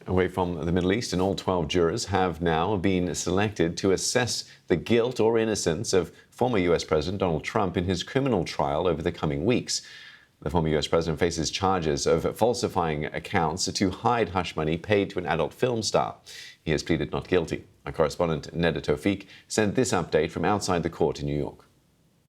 Away from the Middle East, and all 12 jurors have now been selected to assess the guilt or innocence of former U.S. President Donald Trump in his criminal trial over the coming weeks. The former U.S. president faces charges of falsifying accounts to hide hush money paid to an adult film star. He has pleaded not guilty. Our correspondent Neda Tawfiq sent this update from outside the court in New York.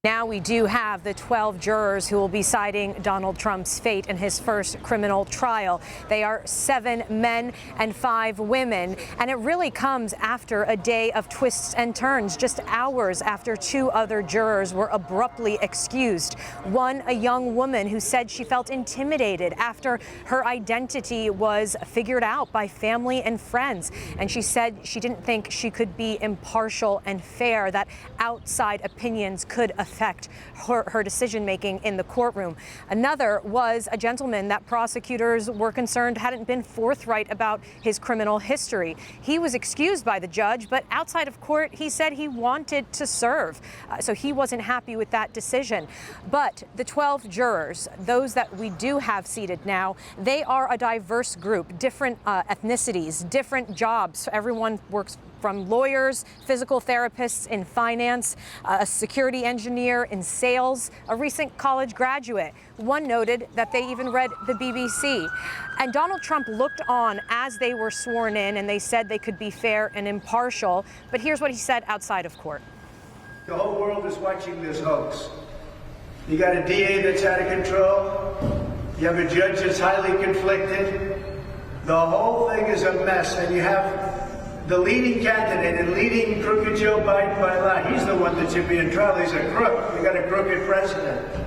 Now we do have the 12 jurors who will be deciding Donald Trump's fate in his first criminal trial. They are 7 men and 5 women, and it really comes after a day of twists and turns, just hours after 2 other jurors were abruptly excused. One, a young woman who said she felt intimidated after her identity was figured out by family and friends, and she said she didn't think she could be impartial and fair, that outside opinions could affect her decision-making in the courtroom. Another was a gentleman that prosecutors were concerned hadn't been forthright about his criminal history. He was excused by the judge, but outside of court, he said he wanted to serve. So he wasn't happy with that decision. But the 12 jurors, those that we do have seated now, they are a diverse group, different ethnicities, different jobs. Everyone works from lawyers, physical therapists in finance, a security engineer in sales, a recent college graduate. One noted that they even read the BBC. And Donald Trump looked on as they were sworn in, and they said they could be fair and impartial. But here's what he said outside of court. The whole world is watching this hoax. You got a DA that's out of control. You have a judge that's highly conflicted. The whole thing is a mess, and you have the leading candidate and leading crooked Joe Biden by law. He's the one that should be in trial. He's a crook. We got a crooked president.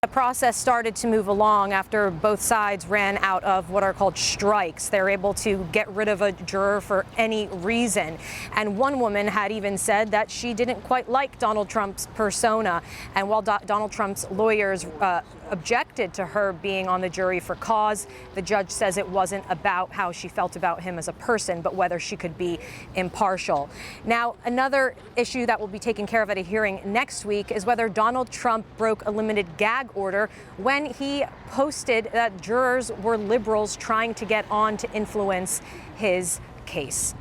The process started to move along after both sides ran out of what are called strikes. They're able to get rid of a juror for any reason. And one woman had even said that she didn't quite like Donald Trump's persona. And while Donald Trump's lawyers objected to her being on the jury for cause, the judge says it wasn't about how she felt about him as a person, but whether she could be impartial. Now, another issue that will be taken care of at a hearing next week is whether Donald Trump broke a limited gag order when he posted that jurors were liberals trying to get on to influence his case.